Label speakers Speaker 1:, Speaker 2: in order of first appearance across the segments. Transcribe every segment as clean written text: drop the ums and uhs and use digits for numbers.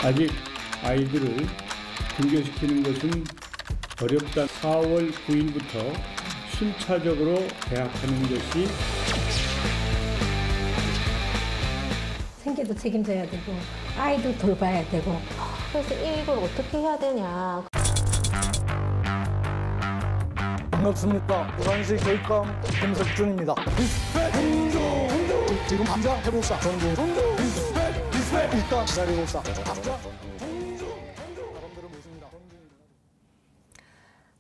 Speaker 1: 아직 아이들을 등교시키는 것은 어렵다. 4월 9일부터 순차적으로 개학하는 것이
Speaker 2: 생계도 책임져야 되고 아이도 돌봐야 되고
Speaker 3: 그래서 이걸 어떻게 해야 되냐.
Speaker 4: 반갑습니다. 부산시 교육감 김석준입니다. 리스펙! 지금 당장 해봅시다. 존중! 리스펙! 일단 기다려봅시다.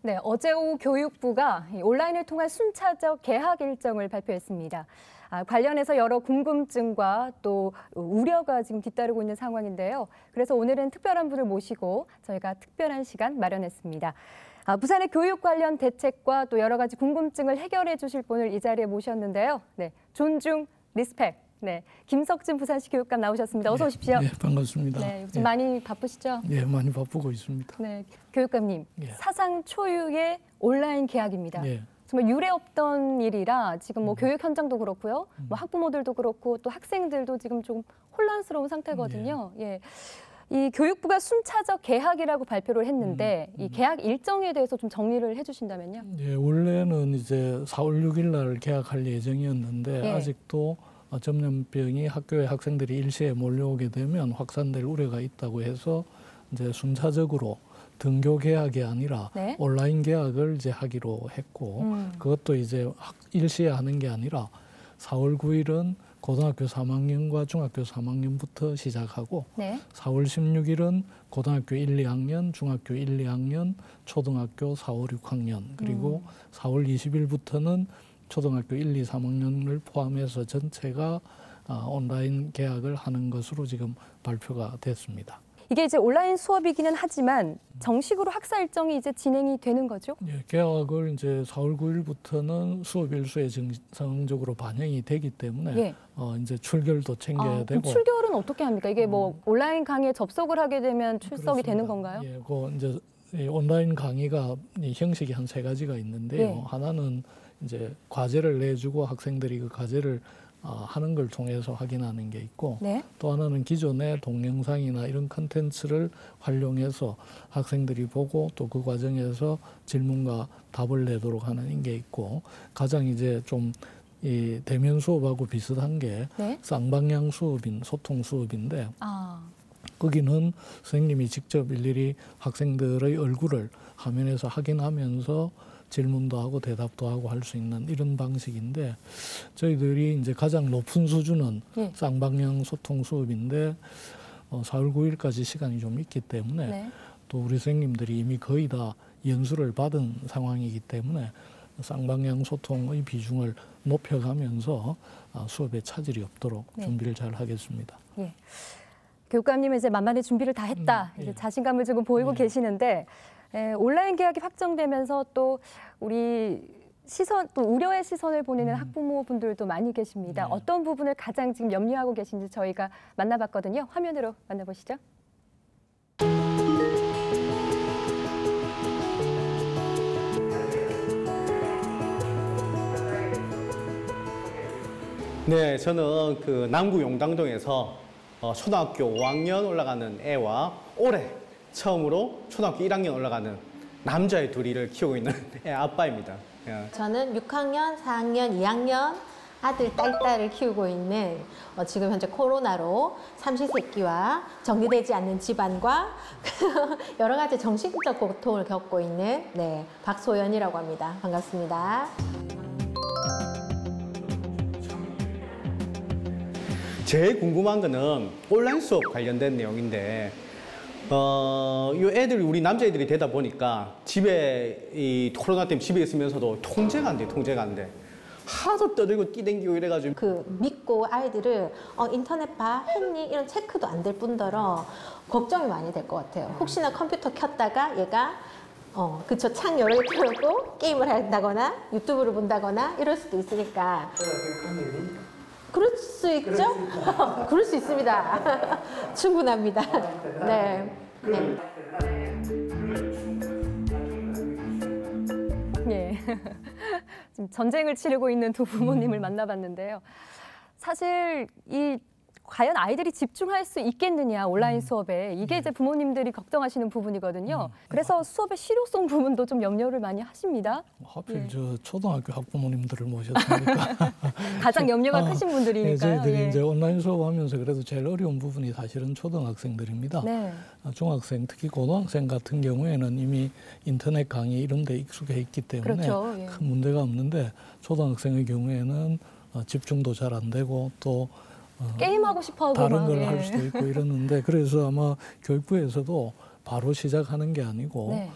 Speaker 5: 네, 어제 오후 교육부가 온라인을 통한 순차적 개학 일정을 발표했습니다. 관련해서 여러 궁금증과 또 우려가 지금 뒤따르고 있는 상황인데요. 그래서 오늘은 특별한 분을 모시고 저희가 특별한 시간 마련했습니다. 부산의 교육 관련 대책과 또 여러 가지 궁금증을 해결해 주실 분을 이 자리에 모셨는데요. 네, 존중, 리스펙. 네, 김석준 부산시 교육감 나오셨습니다. 어서 오십시오.
Speaker 4: 네, 반갑습니다.
Speaker 5: 네, 요즘 많이 바쁘시죠?
Speaker 4: 네, 많이 바쁘고 있습니다.
Speaker 5: 네, 교육감님, 사상 초유의 온라인 개학입니다. 정말 유례 없던 일이라 지금 뭐 교육 현장도 그렇고요, 뭐 학부모들도 그렇고 또 학생들도 지금 좀 혼란스러운 상태거든요. 이 교육부가 순차적 개학이라고 발표를 했는데 이 개학 일정에 대해서 좀 정리를 해주신다면요.
Speaker 4: 네, 원래는 이제 4월 6일 날 개학할 예정이었는데 아직도 전염병이 학교에 학생들이 일시에 몰려오게 되면 확산될 우려가 있다고 해서 이제 순차적으로 등교 개학이 아니라 온라인 개학을 이제 하기로 했고 그것도 이제 일시에 하는 게 아니라 4월 9일은 고등학교 3학년과 중학교 3학년부터 시작하고 4월 16일은 고등학교 1, 2학년, 중학교 1, 2학년, 초등학교 4, 5, 6학년 그리고 4월 20일부터는 초등학교 1, 2, 3학년을 포함해서 전체가 온라인 개학을 하는 것으로 지금 발표가 됐습니다.
Speaker 5: 이게 이제 온라인 수업이기는 하지만 정식으로 학사 일정이 이제 진행이 되는 거죠?
Speaker 4: 예, 개학을 이제 4월 9일부터는 수업 일수에 정상적으로 반영이 되기 때문에 이제 출결도 챙겨야 되고.
Speaker 5: 출결은 어떻게 합니까? 이게 뭐 온라인 강의에 접속을 하게 되면 출석이 되는 건가요?
Speaker 4: 예, 그 이제 온라인 강의가 형식이 한 3가지가 있는데요. 하나는 이제 과제를 내주고 학생들이 그 과제를 하는 걸 통해서 확인하는 게 있고 또 하나는 기존의 동영상이나 이런 컨텐츠를 활용해서 학생들이 보고 또 그 과정에서 질문과 답을 내도록 하는 게 있고 가장 이제 좀 이 대면 수업하고 비슷한 게 쌍방향 수업인 소통 수업인데 거기는 선생님이 직접 일일이 학생들의 얼굴을 화면에서 확인하면서 질문도 하고 대답도 하고 할 수 있는 이런 방식인데 저희들이 이제 가장 높은 수준은 쌍방향 소통 수업인데 4월 9일까지 시간이 좀 있기 때문에 또 우리 선생님들이 이미 거의 다 연수를 받은 상황이기 때문에 쌍방향 소통의 비중을 높여가면서 수업에 차질이 없도록 준비를 잘 하겠습니다.
Speaker 5: 교육감님은 이제 만반의 준비를 다 했다. 이제 자신감을 조금 보이고 계시는데 온라인 개학이 확정되면서 또 우리 시선, 또 우려의 시선을 보내는 학부모분들도 많이 계십니다. 어떤 부분을 가장 지금 염려하고 계신지 저희가 만나봤거든요. 화면으로 만나보시죠.
Speaker 6: 네, 저는 그 남구 용당동에서 초등학교 5학년 올라가는 애와 올해 처음으로 초등학교 1학년 올라가는 남자애 둘이를 키우고 있는 애 아빠입니다.
Speaker 3: 저는 6학년, 4학년, 2학년 아들, 딸을 키우고 있는 지금 현재 코로나로 삼시세끼와 정리되지 않는 집안과 여러 가지 정신적 고통을 겪고 있는 박소연이라고 합니다. 반갑습니다.
Speaker 6: 제일 궁금한 거는 온라인 수업 관련된 내용인데 이 애들이 우리 남자애들이 되다 보니까 집에 이 코로나 때문에 집에 있으면서도 통제가 안 돼. 하도 떠들고 뛰댕기고 이래가지고
Speaker 3: 믿고 아이들을 인터넷 봐 했니 이런 체크도 안 될 뿐더러 걱정이 많이 될 것 같아요. 혹시나 컴퓨터 켰다가 얘가 그쵸 창 여러 개 틀고 게임을 한다거나 유튜브를 본다거나 이럴 수도 있으니까. 그럴 수 있죠? 그럴 수 있습니다. 충분합니다. 네.
Speaker 5: 지금 전쟁을 치르고 있는 두 부모님을 만나봤는데요. 사실 이 과연 아이들이 집중할 수 있겠느냐 온라인 수업에 이게 이제 부모님들이 걱정하시는 부분이거든요. 그래서 수업의 실효성 부분도 좀 염려를 많이 하십니다.
Speaker 4: 하필 저 초등학교 학부모님들을 모셨으니까
Speaker 5: 가장 염려가 크신 분들이니까요.
Speaker 4: 저희들이 이제 온라인 수업하면서 그래도 제일 어려운 부분이 사실은 초등학생들입니다.
Speaker 5: 네.
Speaker 4: 중학생 특히 고등학생 같은 경우에는 이미 인터넷 강의 이런 데 익숙해 있기 때문에
Speaker 5: 그렇죠.
Speaker 4: 큰 문제가 없는데 초등학생의 경우에는 집중도 잘 안 되고 또
Speaker 5: 게임하고 싶어하고
Speaker 4: 다른 걸
Speaker 5: 예.
Speaker 4: 할 수도 있고 이러는데 그래서 아마 교육부에서도 바로 시작하는 게 아니고
Speaker 5: 네.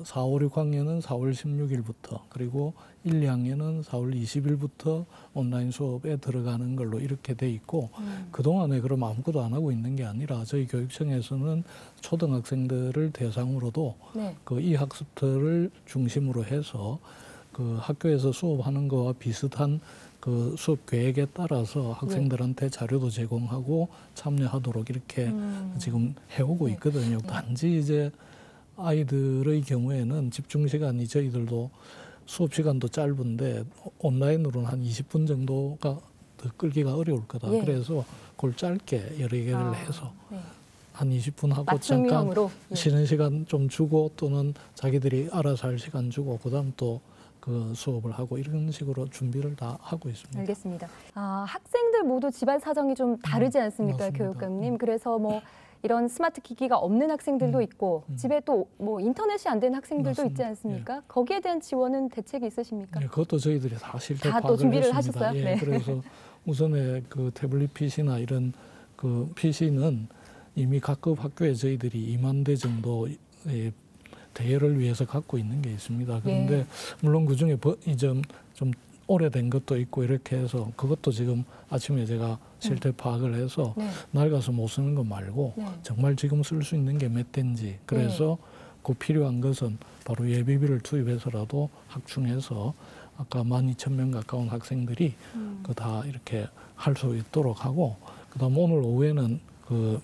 Speaker 4: 4, 5, 6학년은 4월 16일부터 그리고 1, 2학년은 4월 20일부터 온라인 수업에 들어가는 걸로 이렇게 돼 있고 그동안에 그럼 아무것도 안 하고 있는 게 아니라 저희 교육청에서는 초등학생들을 대상으로도
Speaker 5: 네.
Speaker 4: 그 이 학습터를 중심으로 해서 그 학교에서 수업하는 거와 비슷한 그 수업 계획에 따라서 학생들한테 자료도 제공하고 참여하도록 이렇게 지금 해오고 있거든요. 단지 이제 아이들의 경우에는 집중 시간이 저희들도 수업 시간도 짧은데 온라인으로는 한 20분 정도가 더 끌기가 어려울 거다.
Speaker 5: 예.
Speaker 4: 그래서 그걸 짧게 여러 개를 해서
Speaker 5: 네.
Speaker 4: 한 20분 하고
Speaker 5: 맞춤
Speaker 4: 잠깐
Speaker 5: 유형으로, 예.
Speaker 4: 쉬는 시간 좀 주고 또는 자기들이 알아서 할 시간 주고 그다음 또 그 수업을 하고 이런 식으로 준비를 다 하고 있습니다.
Speaker 5: 알겠습니다. 학생들 모두 집안 사정이 좀 다르지 않습니까,
Speaker 4: 맞습니다.
Speaker 5: 교육감님? 그래서 뭐 이런 스마트 기기가 없는 학생들도 있고 집에 또 뭐 인터넷이 안 되는 학생들도 있지
Speaker 4: 맞습니다.
Speaker 5: 않습니까? 거기에 대한 지원은 대책이 있으십니까?
Speaker 4: 네, 그것도 저희들이 다 실태
Speaker 5: 다 또
Speaker 4: 파악을
Speaker 5: 준비를
Speaker 4: 했습니다.
Speaker 5: 하셨어요?
Speaker 4: 예,
Speaker 5: 네.
Speaker 4: 그래서 우선에 그 태블릿 PC나 이런 그 PC는 이미 각급 학교에 저희들이 2만 대 정도 대여를 위해서 갖고 있는 게 있습니다. 그런데
Speaker 5: 예.
Speaker 4: 물론 그중에 좀 오래된 것도 있고 이렇게 해서 그것도 지금 아침에 제가 실태 파악을 해서
Speaker 5: 네.
Speaker 4: 낡아서 못 쓰는 거 말고
Speaker 5: 네.
Speaker 4: 정말 지금 쓸 수 있는 게 몇 대인지 그래서 그 필요한 것은 바로 예비비를 투입해서라도 확충해서 아까 12,000명 가까운 학생들이 그 다 이렇게 할 수 있도록 하고 그다음 오늘 오후에는 그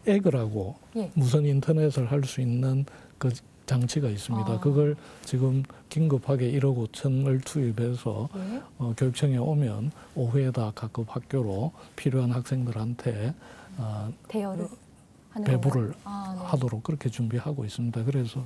Speaker 4: 에그라고
Speaker 5: 예.
Speaker 4: 무선 인터넷을 할 수 있는 그 장치가 있습니다. 그걸 지금 긴급하게 1억 5천을 투입해서
Speaker 5: 예.
Speaker 4: 교육청에 오면 오후에다 각급 학교로 필요한 학생들한테
Speaker 5: 대여를 하는
Speaker 4: 배부를
Speaker 5: 건가요? 네.
Speaker 4: 하도록 그렇게 준비하고 있습니다. 그래서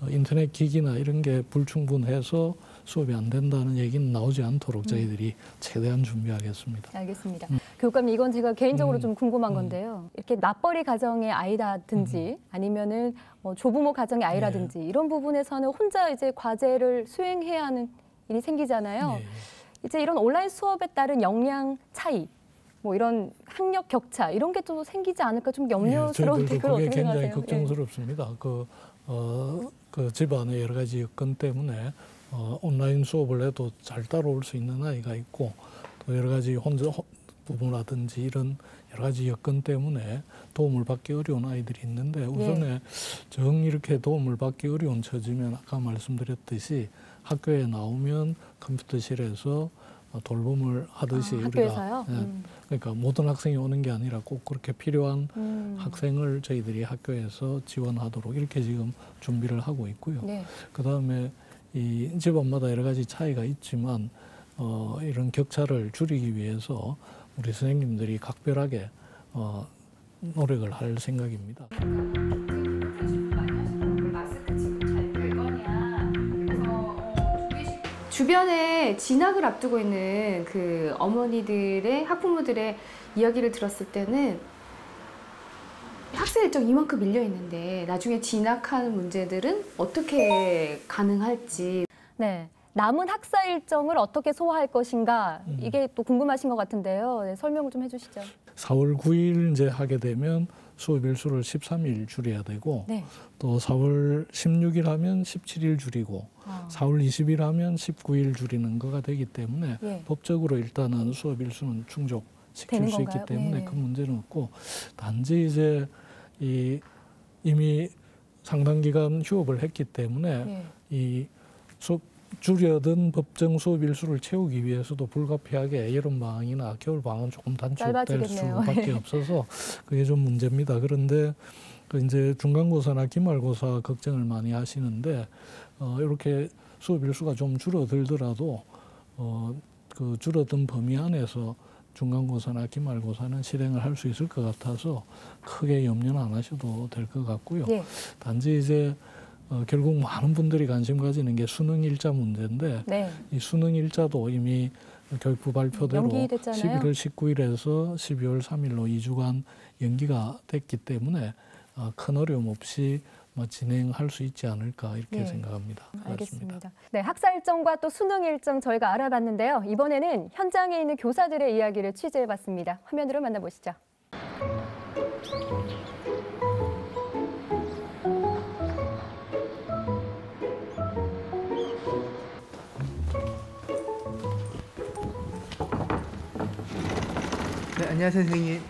Speaker 4: 인터넷 기기나 이런 게 불충분해서 수업이 안 된다는 얘기는 나오지 않도록 저희들이 최대한 준비하겠습니다.
Speaker 5: 알겠습니다. 교육감님, 이건 제가 개인적으로 좀 궁금한 건데요. 이렇게 맞벌이 가정의 아이라든지 아니면은 뭐 조부모 가정의 아이라든지 이런 부분에서는 혼자 이제 과제를 수행해야 하는 일이 생기잖아요.
Speaker 4: 예.
Speaker 5: 이제 이런 온라인 수업에 따른 역량 차이, 뭐 이런 학력 격차 이런 게 좀 생기지 않을까 좀 염려스러운데
Speaker 4: 저희들도
Speaker 5: 그걸
Speaker 4: 그게
Speaker 5: 어떻게
Speaker 4: 굉장히
Speaker 5: 생각하세요?
Speaker 4: 걱정스럽습니다. 그 집안의 여러 가지 여건 때문에 온라인 수업을 해도 잘 따라올 수 있는 아이가 있고 또 여러 가지 혼자 부모라든지 이런 여러 가지 여건 때문에 도움을 받기 어려운 아이들이 있는데 우선에 정 이렇게 도움을 받기 어려운 처지면 아까 말씀드렸듯이 학교에 나오면 컴퓨터실에서 돌봄을 하듯이
Speaker 5: 학교에서요?
Speaker 4: 우리가 그러니까 모든 학생이 오는 게 아니라 꼭 그렇게 필요한 학생을 저희들이 학교에서 지원하도록 이렇게 지금 준비를 하고 있고요.
Speaker 5: 네.
Speaker 4: 그다음에 이 집안마다 여러 가지 차이가 있지만 이런 격차를 줄이기 위해서 우리 선생님들이 각별하게 노력을 할 생각입니다.
Speaker 7: 주변에 진학을 앞두고 있는 그 어머니들의 학부모들의 이야기를 들었을 때는 학생 일정 이만큼 밀려 있는데 나중에 진학하는 문제들은 어떻게 가능할지.
Speaker 5: 네. 남은 학사 일정을 어떻게 소화할 것인가 이게 또 궁금하신 것 같은데요. 네, 설명을 좀 해주시죠.
Speaker 4: 4월 9일 이제 하게 되면 수업 일수를 13일 줄여야 되고
Speaker 5: 네.
Speaker 4: 또 4월 16일 하면 17일 줄이고 4월 20일 하면 19일 줄이는 거가 되기 때문에
Speaker 5: 예.
Speaker 4: 법적으로 일단은 수업 일수는 충족시킬
Speaker 5: 되는
Speaker 4: 수
Speaker 5: 건가요?
Speaker 4: 있기 때문에
Speaker 5: 네.
Speaker 4: 큰 문제는 없고 단지 이제 이미 상당 기간 휴업을 했기 때문에
Speaker 5: 예.
Speaker 4: 이 수업 줄여든 법정 수업 일수를 채우기 위해서도 불가피하게 여름 방학이나 겨울 방학은 조금 단축될
Speaker 5: 짧아지겠네요.
Speaker 4: 수밖에 없어서 그게 좀 문제입니다. 그런데 그 이제 중간고사나 기말고사 걱정을 많이 하시는데 이렇게 수업 일수가 좀 줄어들더라도 그 줄어든 범위 안에서 중간고사나 기말고사는 실행을 할 수 있을 것 같아서 크게 염려는 안 하셔도 될 것 같고요.
Speaker 5: 예.
Speaker 4: 단지 이제 결국 많은 분들이 관심 가지는 게 수능 일자 문제인데
Speaker 5: 네.
Speaker 4: 이 수능 일자도 이미 교육부 발표대로
Speaker 5: 연기됐잖아요.
Speaker 4: 11월 19일에서 12월 3일로 2주간 연기가 됐기 때문에 큰 어려움 없이 진행할 수 있지 않을까 이렇게
Speaker 5: 네.
Speaker 4: 생각합니다.
Speaker 5: 알겠습니다. 네, 학사 일정과 또 수능 일정 저희가 알아봤는데요. 이번에는 현장에 있는 교사들의 이야기를 취재해봤습니다. 화면으로 만나보시죠.
Speaker 8: 네, 안녕하세요, 선생님.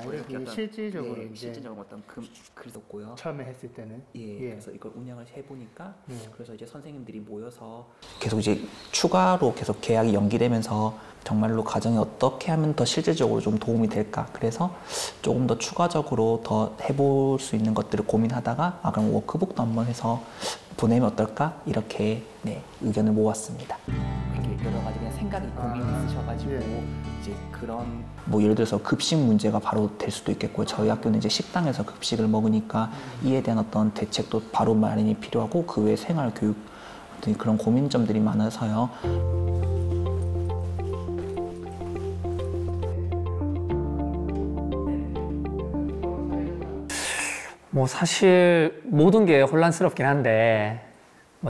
Speaker 9: 이렇게
Speaker 8: 이렇게 실질적으로 이제
Speaker 9: 실질적으로 어떤 글을 썼고요.
Speaker 8: 처음에 했을 때는
Speaker 9: 그래서 이걸 운영을 해보니까
Speaker 8: 네.
Speaker 9: 그래서 이제 선생님들이 모여서 계속 이제 추가로 계속 계약이 연기되면서 정말로 가정에 어떻게 하면 더 실질적으로 좀 도움이 될까, 그래서 조금 더 추가적으로 더 해볼 수 있는 것들을 고민하다가 그럼 워크북도 한번 해서 보내면 어떨까, 이렇게 의견을 모았습니다. 이렇게 여러 가지 그냥 생각이 고민이 있으셔가지고 이제 그런 예를 들어서 급식 문제가 바로 될 수도 있겠고요. 저희 학교는 이제 식당에서 급식을 먹으니까 이에 대한 어떤 대책도 바로 마련이 필요하고 그 외 생활 교육 그런 고민점들이 많아서요.
Speaker 10: 사실 모든 게 혼란스럽긴 한데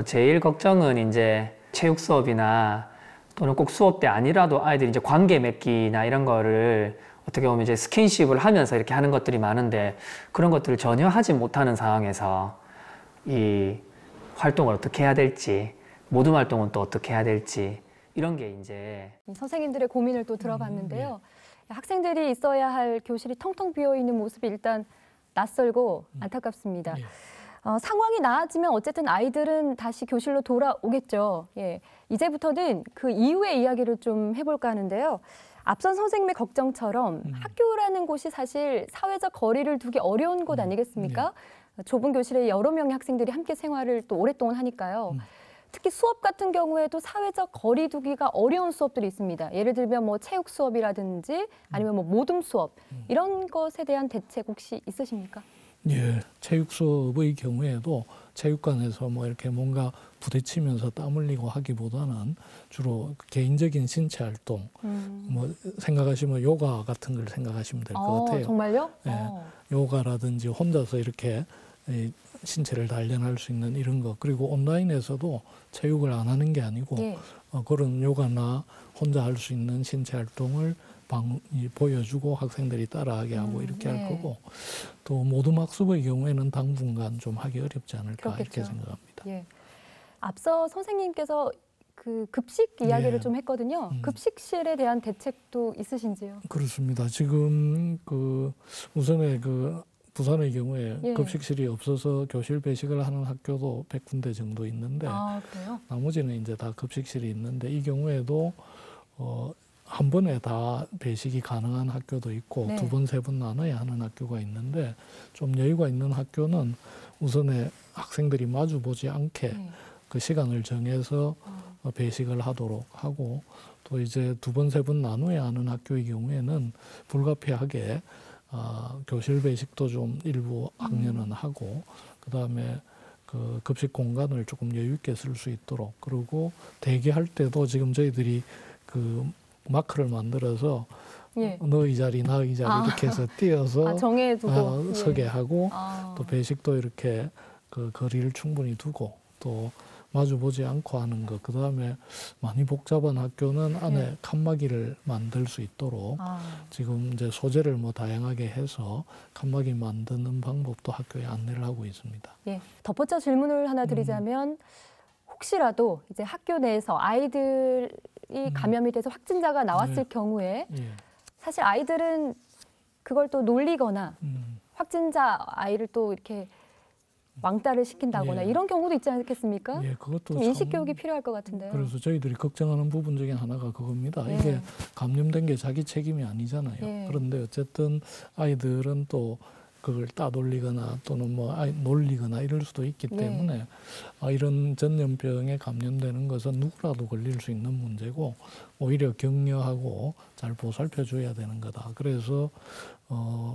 Speaker 10: 제일 걱정은 이제 체육 수업이나 또는 꼭 수업 때 아니라도 아이들이 이제 관계 맺기나 이런 거를 어떻게 보면 이제 스킨십을 하면서 이렇게 하는 것들이 많은데 그런 것들을 전혀 하지 못하는 상황에서 이 활동을 어떻게 해야 될지, 모든 활동은 또 어떻게 해야 될지, 이런 게 이제
Speaker 5: 선생님들의 고민을 또 들어봤는데요. 학생들이 있어야 할 교실이 텅텅 비어 있는 모습이 일단 낯설고 안타깝습니다. 상황이 나아지면 어쨌든 아이들은 다시 교실로 돌아오겠죠. 이제부터는 그 이후의 이야기를 좀 해볼까 하는데요. 앞선 선생님의 걱정처럼 학교라는 곳이 사실 사회적 거리를 두기 어려운 곳 아니겠습니까? 좁은 교실에 여러 명의 학생들이 함께 생활을 또 오랫동안 하니까요. 특히 수업 같은 경우에도 사회적 거리 두기가 어려운 수업들이 있습니다. 예를 들면 체육 수업이라든지 아니면 모둠 수업, 이런 것에 대한 대책 혹시 있으십니까?
Speaker 4: 예, 체육 수업의 경우에도 체육관에서 이렇게 뭔가 부딪히면서 땀 흘리고 하기보다는 주로 개인적인 신체 활동, 생각하시면 요가 같은 걸 생각하시면 될 것 같아요.
Speaker 5: 정말요?
Speaker 4: 요가라든지 혼자서 이렇게 신체를 단련할 수 있는 이런 거, 그리고 온라인에서도 체육을 안 하는 게 아니고 그런 요가나 혼자 할 수 있는 신체 활동을 보여주고 학생들이 따라하게 하고 이렇게 할 거고, 또 모둠 학습의 경우에는 당분간 좀 하기 어렵지 않을까 이렇게 생각합니다.
Speaker 5: 앞서 선생님께서 그 급식 이야기를 좀 했거든요. 급식실에 대한 대책도 있으신지요?
Speaker 4: 그렇습니다. 지금 우선에 부산의 경우에 급식실이 없어서 교실 배식을 하는 학교도 100군데 정도 있는데
Speaker 5: 그래요?
Speaker 4: 나머지는 이제 다 급식실이 있는데 이 경우에도 한 번에 다 배식이 가능한 학교도 있고 두 번, 세 번 나눠야 하는 학교가 있는데 좀 여유가 있는 학교는 우선에 학생들이 마주보지 않게 그 시간을 정해서 배식을 하도록 하고, 또 이제 두 번, 세 번 나눠야 하는 학교의 경우에는 불가피하게 교실 배식도 좀 일부 학년은 하고, 그다음에 그 급식 공간을 조금 여유 있게 쓸 수 있도록, 그리고 대기할 때도 지금 저희들이 그 마크를 만들어서 너 이 자리, 나 이 자리 이렇게 해서 띄어서
Speaker 5: 정해두고
Speaker 4: 서게 하고, 또 배식도 이렇게 그 거리를 충분히 두고 또 마주보지 않고 하는 것. 그다음에 많이 복잡한 학교는 안에 칸막이를 만들 수 있도록 지금 이제 소재를 다양하게 해서 칸막이 만드는 방법도 학교에 안내를 하고 있습니다.
Speaker 5: 덧붙여 질문을 하나 드리자면 혹시라도 이제 학교 내에서 아이들이 감염이 돼서 확진자가 나왔을 경우에 사실 아이들은 그걸 또 놀리거나 확진자 아이를 또 이렇게 왕따를 시킨다거나 이런 경우도 있지 않겠습니까?
Speaker 4: 그것도
Speaker 5: 좀 인식 교육이 필요할 것 같은데요.
Speaker 4: 그래서 저희들이 걱정하는 부분 중에 하나가 그겁니다. 이게 감염된 게 자기 책임이 아니잖아요. 그런데 어쨌든 아이들은 또 그걸 따돌리거나 또는 뭐 놀리거나 이럴 수도 있기 때문에 이런 전염병에 감염되는 것은 누구라도 걸릴 수 있는 문제고 오히려 격려하고 잘 보살펴줘야 되는 거다. 그래서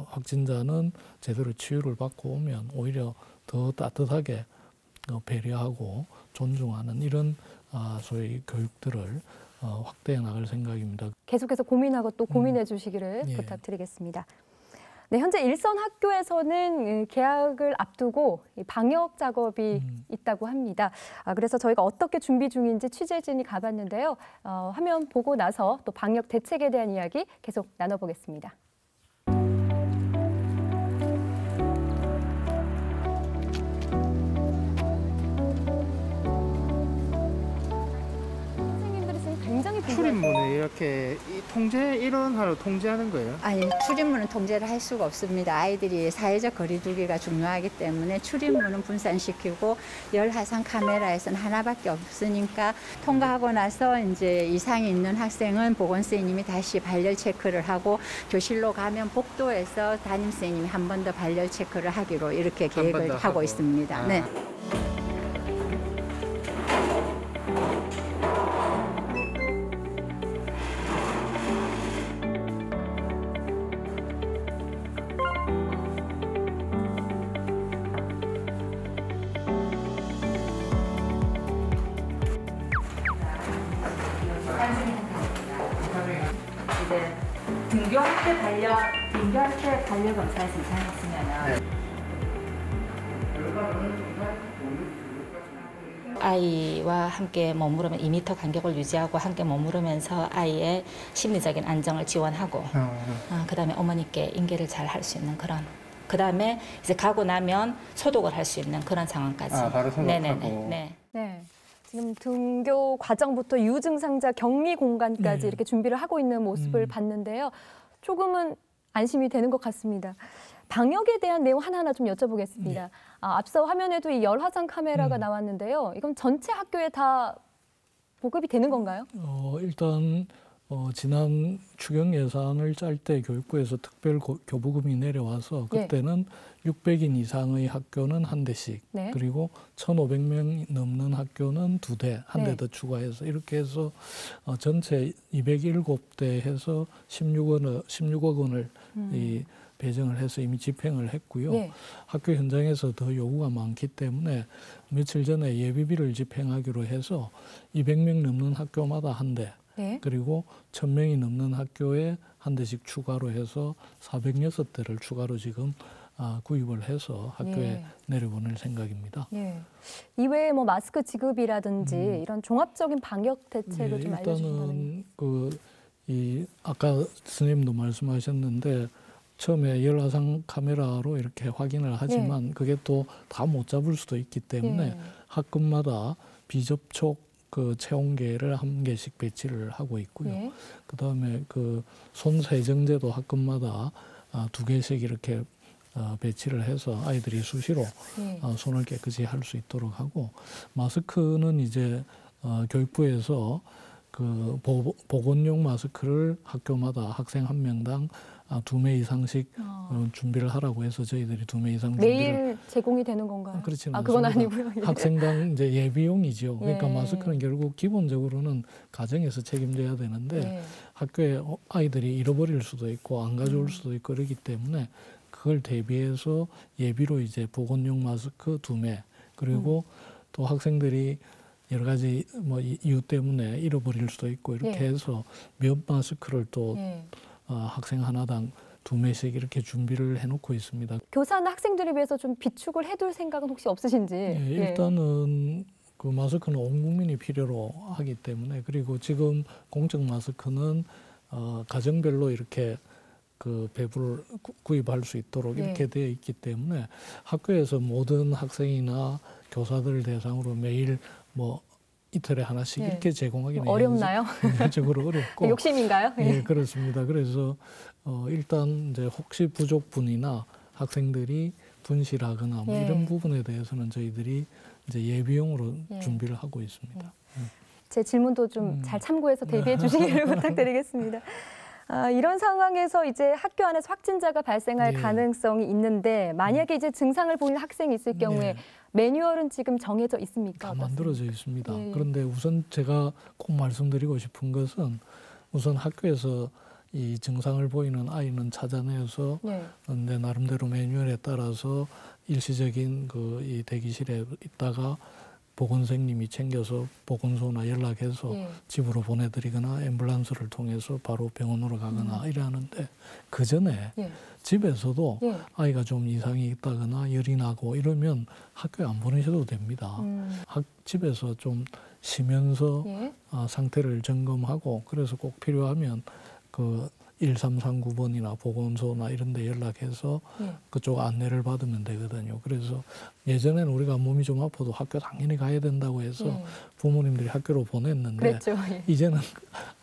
Speaker 4: 확진자는 제대로 치유를 받고 오면 오히려 더 따뜻하게 배려하고 존중하는 이런 소위 교육들을 확대해 나갈 생각입니다.
Speaker 5: 계속해서 고민하고 또 고민해 주시기를 부탁드리겠습니다. 네, 현재 일선 학교에서는 개학을 앞두고 방역 작업이 있다고 합니다. 그래서 저희가 어떻게 준비 중인지 취재진이 가봤는데요. 화면 보고 나서 또 방역 대책에 대한 이야기 계속 나눠보겠습니다. 굉장히
Speaker 8: 출입문을 이렇게 통제 일원화로 통제하는 거예요?
Speaker 11: 아니, 출입문은 통제를 할 수가 없습니다. 아이들이 사회적 거리두기가 중요하기 때문에 출입문은 분산시키고 열화상 카메라에서는 하나밖에 없으니까 통과하고 나서 이제 이상이 있는 학생은 보건 선생님이 다시 발열 체크를 하고 교실로 가면 복도에서 담임 선생님이 한 번 더 발열 체크를 하기로 이렇게 계획을 하고 있습니다. 네.
Speaker 12: 등교할 때 발열 검사에서 이상이 있으면은 아이와 함께 머무르면 2m 간격을 유지하고 함께 머무르면서 아이의 심리적인 안정을 지원하고 그다음에 어머니께 인계를 잘 할 수 있는 그런 그다음에 이제 가고 나면 소독을 할 수 있는 그런 상황까지.
Speaker 8: 바로 소독하고.
Speaker 5: 네. 지금 등교 과정부터 유증상자 격리 공간까지 이렇게 준비를 하고 있는 모습을 봤는데요. 조금은 안심이 되는 것 같습니다. 방역에 대한 내용 하나하나 좀 여쭤보겠습니다. 앞서 화면에도 이 열화상 카메라가 나왔는데요. 이건 전체 학교에 다 보급이 되는 건가요?
Speaker 4: 일단 지난 추경 예산을 짤 때 교육부에서 특별 교부금이 내려와서 그때는 600인 이상의 학교는 한 대씩 그리고 1,500명 넘는 학교는 2대, 한 대 더 추가해서 이렇게 해서 전체 207대 해서 16억 원을 배정을 해서 이미 집행을 했고요. 학교 현장에서 더 요구가 많기 때문에 며칠 전에 예비비를 집행하기로 해서 200명 넘는 학교마다 한 대, 그리고 1,000명이 넘는 학교에 한 대씩 추가로 해서 406대를 추가로 지금 구입을 해서 학교에 내려보낼 생각입니다.
Speaker 5: 이외에 뭐 마스크 지급이라든지 이런 종합적인 방역 대책을 좀 알려주신다면.
Speaker 4: 일단은 아까 선생님도 말씀하셨는데 처음에 열화상 카메라로 이렇게 확인을 하지만 그게 또 다 못 잡을 수도 있기 때문에 학급마다 비접촉 체온계를 한 개씩 배치를 하고 있고요. 그다음에 손 세정제도 학급마다 2개씩 이렇게 배치를 해서 아이들이 수시로 손을 깨끗이 할 수 있도록 하고 마스크는 이제 교육부에서 보건용 마스크를 학교마다 학생 한 명당 2매 이상씩 준비를 하라고 해서 저희들이 2매 이상
Speaker 5: 매일 제공이 되는 건가요?
Speaker 4: 그렇지는
Speaker 5: 그건
Speaker 4: 않습니다.
Speaker 5: 아니고요.
Speaker 4: 학생당 이제 예비용이죠. 그러니까 마스크는 결국 기본적으로는 가정에서 책임져야 되는데 학교에 아이들이 잃어버릴 수도 있고 안 가져올 수도 있고 그렇기 때문에 그걸 대비해서 예비로 이제 보건용 마스크 2매 그리고 또 학생들이 여러 가지 뭐 이유 때문에 잃어버릴 수도 있고 이렇게 해서 몇 마스크를 또 학생 하나당 2매씩 이렇게 준비를 해놓고 있습니다.
Speaker 5: 교사나 학생들을 위해서 좀 비축을 해둘 생각은 혹시 없으신지?
Speaker 4: 일단은 그 마스크는 온 국민이 필요로 하기 때문에 그리고 지금 공적 마스크는 가정별로 이렇게 배부를 구입할 수 있도록 이렇게 되어 있기 때문에 학교에서 모든 학생이나 교사들 대상으로 매일 뭐 이틀에 하나씩 이렇게 제공하기는
Speaker 5: 어렵나요?
Speaker 4: 현실적으로 어렵고
Speaker 5: 욕심인가요?
Speaker 4: 그렇습니다. 그래서 일단 이제 혹시 부족분이나 학생들이 분실하거나 뭐 이런 부분에 대해서는 저희들이 이제 예비용으로 준비를 하고 있습니다.
Speaker 5: 제 질문도 좀 잘 참고해서 대비해 주시기를 부탁드리겠습니다. 이런 상황에서 이제 학교 안에서 확진자가 발생할
Speaker 4: 네.
Speaker 5: 가능성이 있는데 만약에 이제 증상을 보이는 학생이 있을 경우에
Speaker 4: 네.
Speaker 5: 매뉴얼은 지금 정해져 있습니까?
Speaker 4: 다 만들어져 있습니다.
Speaker 5: 예.
Speaker 4: 그런데 우선 제가 꼭 말씀드리고 싶은 것은 우선 학교에서 이 증상을 보이는 아이는 찾아내서 내 나름대로 매뉴얼에 따라서 일시적인 이 대기실에 있다가 보건생님이 챙겨서 보건소나 연락해서 집으로 보내드리거나 앰뷸런스를 통해서 바로 병원으로 가거나 이래 하는데 그 전에 집에서도 아이가 좀 이상이 있다거나 열이 나고 이러면 학교에 안 보내셔도 됩니다. 집에서 좀 쉬면서 상태를 점검하고 그래서 꼭 필요하면 1339번이나 보건소나 이런 데 연락해서 그쪽 안내를 받으면 되거든요. 그래서 예전에는 우리가 몸이 좀 아파도 학교 당연히 가야 된다고 해서 부모님들이 학교로 보냈는데
Speaker 5: 그랬죠.
Speaker 4: 이제는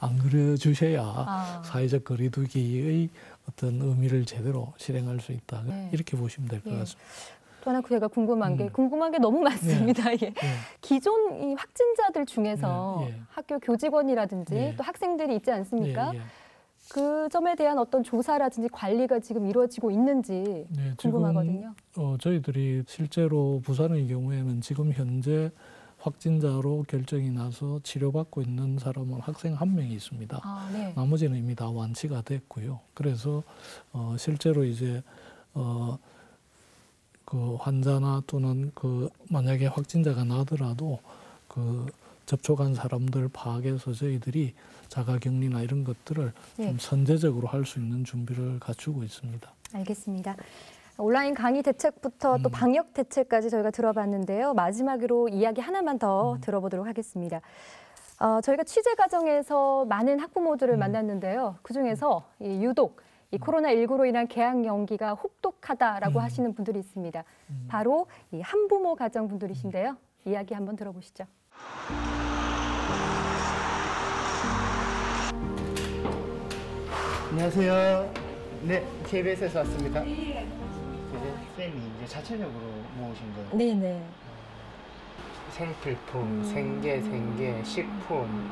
Speaker 4: 안 그려주셔야 사회적 거리두기의 어떤 의미를 제대로 실행할 수 있다. 이렇게 보시면 될 것 같습니다.
Speaker 5: 또 하나 제가 궁금한 게 너무 많습니다. 기존 이 확진자들 중에서 학교 교직원이라든지 또 학생들이 있지 않습니까? 그 점에 대한 어떤 조사라든지 관리가 지금 이루어지고 있는지 궁금하거든요.
Speaker 4: 지금 저희들이 실제로 부산의 경우에는 지금 현재 확진자로 결정이 나서 치료받고 있는 사람은 학생 1명이 있습니다. 나머지는 이미 다 완치가 됐고요. 그래서 실제로 이제 그 환자나 또는 만약에 확진자가 나더라도 접촉한 사람들 파악해서 저희들이 자가격리나 이런 것들을 좀 선제적으로 할 수 있는 준비를 갖추고 있습니다.
Speaker 5: 알겠습니다. 온라인 강의 대책부터 또 방역 대책까지 저희가 들어봤는데요. 마지막으로 이야기 하나만 더 들어보도록 하겠습니다. 저희가 취재 과정에서 많은 학부모들을 만났는데요. 그중에서 유독 이 코로나19로 인한 개학 연기가 혹독하다라고 하시는 분들이 있습니다. 바로 이 한부모 가정분들이신데요. 이야기 한번 들어보시죠.
Speaker 8: 안녕하세요. 네, KBS에서 왔습니다. 네. 쌤이 이제 자체적으로 모으신 거예요?
Speaker 2: 네네.
Speaker 8: 생필품, 생계, 식품,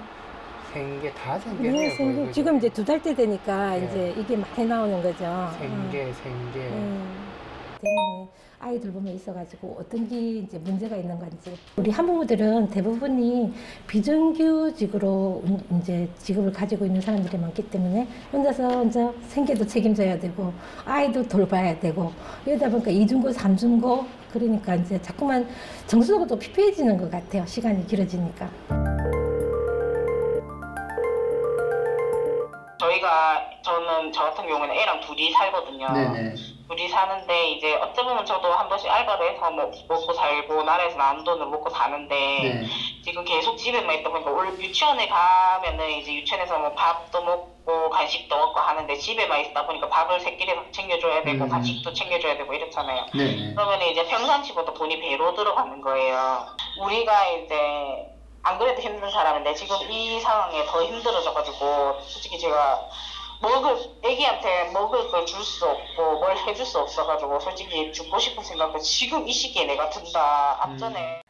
Speaker 8: 생계 다 생계네요.
Speaker 2: 생계. 지금 이제 2달째 되니까 이제 이게 많이 나오는 거죠.
Speaker 8: 생계.
Speaker 2: 때문에 아이들 보면 있어가지고 어떤 게 이제 문제가 있는 건지. 우리 한부모들은 대부분이 비정규직으로 이제 직업을 가지고 있는 사람들이 많기 때문에 혼자 생계도 책임져야 되고 아이도 돌봐야 되고 이러다 보니까 2중고, 3중고 그러니까 이제 자꾸만 정서가 또 피폐해지는 것 같아요. 시간이 길어지니까.
Speaker 13: 저 같은 경우는 애랑 둘이 살거든요.
Speaker 8: 네네.
Speaker 13: 둘이 사는데 이제 어찌 보면 저도 한 번씩 알바를 해서 먹고 살고 나라에서 나온 돈으로 먹고 사는데 지금 계속 집에만 있다 보니까 원래 유치원에 가면은 이제 유치원에서 밥도 먹고 간식도 먹고 하는데 집에만 있다 보니까 밥을 새끼리 챙겨줘야 되고 간식도 챙겨줘야 되고 이렇잖아요. 그러면 이제 평상시보다 돈이 배로 들어가는 거예요. 우리가 이제 안 그래도 힘든 사람인데 지금 이 상황에 더 힘들어져가지고 솔직히 제가 애기한테 먹을 걸 줄 수 없고 뭘 해줄 수 없어가지고 솔직히 죽고 싶은 생각도 지금 이 시기에 내가 든다. 앞전에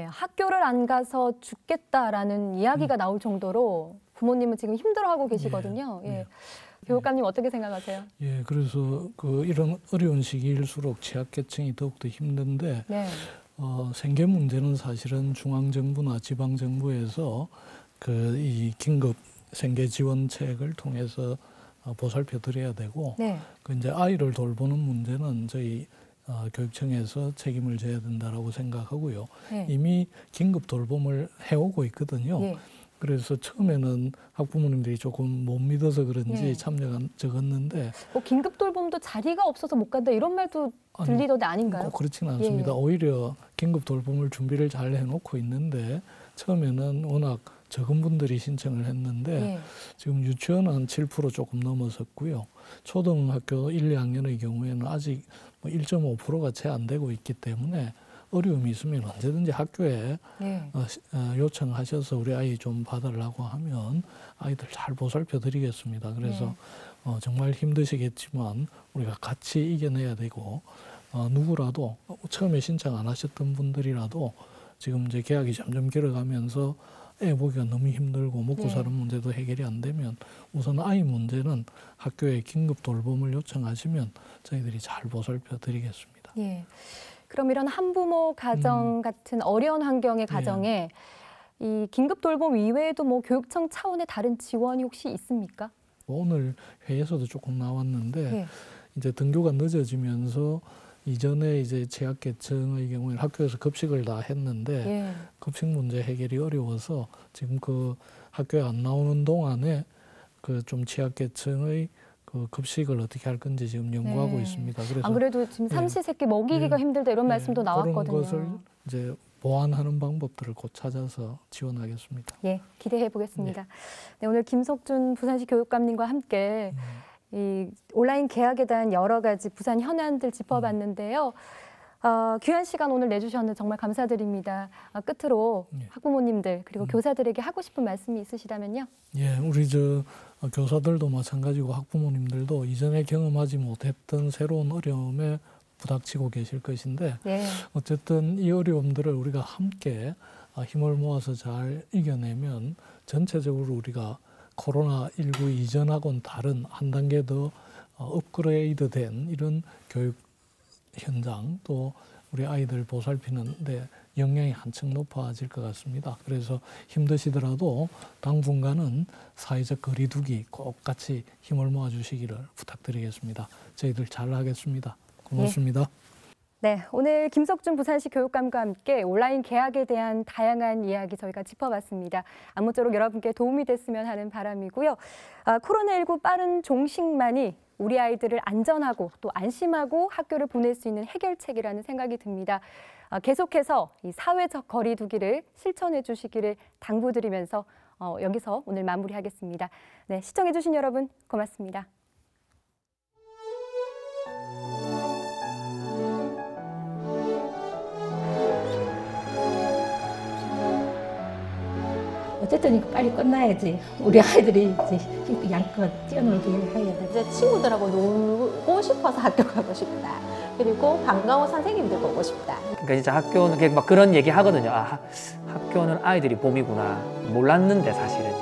Speaker 5: 학교를 안 가서 죽겠다라는 이야기가 나올 정도로 부모님은 지금 힘들어하고 계시거든요. 교육감님 어떻게 생각하세요?
Speaker 4: 그래서 이런 어려운 시기일수록 취약계층이 더욱더 힘든데 생계 문제는 사실은 중앙정부나 지방정부에서 이 긴급 생계 지원책을 통해서 보살펴 드려야 되고 이제 아이를 돌보는 문제는 저희 교육청에서 책임을 져야 된다라고 생각하고요. 이미 긴급 돌봄을 해오고 있거든요. 그래서 처음에는 학부모님들이 조금 못 믿어서 그런지 참여가 적었는데
Speaker 5: 긴급 돌봄도 자리가 없어서 못 간다 이런 말도 들리던데 아닌가요?
Speaker 4: 꼭 그렇지는 않습니다. 오히려 긴급 돌봄을 준비를 잘 해놓고 있는데 처음에는 워낙 적은 분들이 신청을 했는데 지금 유치원은 7% 조금 넘어섰고요. 초등학교 1, 2학년의 경우에는 아직 1.5%가 채 안 되고 있기 때문에 어려움이 있으면 언제든지 학교에 요청하셔서 우리 아이 좀 봐달라고 하면 아이들 잘 보살펴 드리겠습니다. 그래서 정말 힘드시겠지만 우리가 같이 이겨내야 되고 누구라도 처음에 신청 안 하셨던 분들이라도 지금 이제 계약이 점점 길어가면서 애 보기가 너무 힘들고 먹고
Speaker 5: 네.
Speaker 4: 사는 문제도 해결이 안 되면 우선 아이 문제는 학교에 긴급 돌봄을 요청하시면 저희들이 잘 보살펴 드리겠습니다.
Speaker 5: 예. 그럼 이런 한부모 가정 같은 어려운 환경의 가정에 이 긴급 돌봄 이외에도 뭐 교육청 차원의 다른 지원이 혹시 있습니까?
Speaker 4: 오늘 회의에서도 조금 나왔는데
Speaker 5: 예.
Speaker 4: 이제 등교가 늦어지면서 이전에 이제 취약계층의 경우에는 학교에서 급식을 다 했는데
Speaker 5: 예.
Speaker 4: 급식 문제 해결이 어려워서 지금 그 학교에 안 나오는 동안에 그 좀 취약계층의 그 급식을 어떻게 할 건지 지금 연구하고
Speaker 5: 네.
Speaker 4: 있습니다. 그래서
Speaker 5: 안 그래도 지금 삼시세끼 먹이기가 힘들다 이런 말씀도 나왔거든요.
Speaker 4: 그런 것을 이제 보완하는 방법들을 곧 찾아서 지원하겠습니다.
Speaker 5: 예, 기대해 보겠습니다. 네, 오늘 김석준 부산시 교육감님과 함께 이 온라인 개학에 대한 여러 가지 부산 현안들 짚어봤는데요. 귀한 시간 오늘 내주셨는데 정말 감사드립니다. 끝으로 학부모님들 그리고 교사들에게 하고 싶은 말씀이 있으시다면요.
Speaker 4: 예, 우리 교사들도 마찬가지고 학부모님들도 이전에 경험하지 못했던 새로운 어려움에 부닥치고 계실 것인데 어쨌든 이 어려움들을 우리가 함께 힘을 모아서 잘 이겨내면 전체적으로 우리가 코로나19 이전하고는 다른 한 단계 더 업그레이드된 이런 교육 현장 또 우리 아이들 보살피는 데 역량이 한층 높아질 것 같습니다. 그래서 힘드시더라도 당분간은 사회적 거리두기 꼭 같이 힘을 모아주시기를 부탁드리겠습니다. 저희들 잘 하겠습니다. 고맙습니다.
Speaker 5: 네, 오늘 김석준 부산시 교육감과 함께 온라인 개학에 대한 다양한 이야기 저희가 짚어봤습니다. 아무쪼록 여러분께 도움이 됐으면 하는 바람이고요. 코로나19 빠른 종식만이 우리 아이들을 안전하고 또 안심하고 학교를 보낼 수 있는 해결책이라는 생각이 듭니다. 계속해서 이 사회적 거리두기를 실천해 주시기를 당부드리면서 여기서 오늘 마무리하겠습니다. 네, 시청해 주신 여러분 고맙습니다.
Speaker 2: 어쨌든 이거 빨리 끝나야지. 우리 아이들이 이제 양껏 뛰어놀게 해야 돼.
Speaker 3: 이제 친구들하고 놀고 싶어서 학교 가고 싶다. 그리고 반가운 선생님들 보고 싶다.
Speaker 10: 그러니까 진짜 학교는 막 그런 얘기 하거든요. 학교는 아이들이 봄이구나. 몰랐는데 사실은.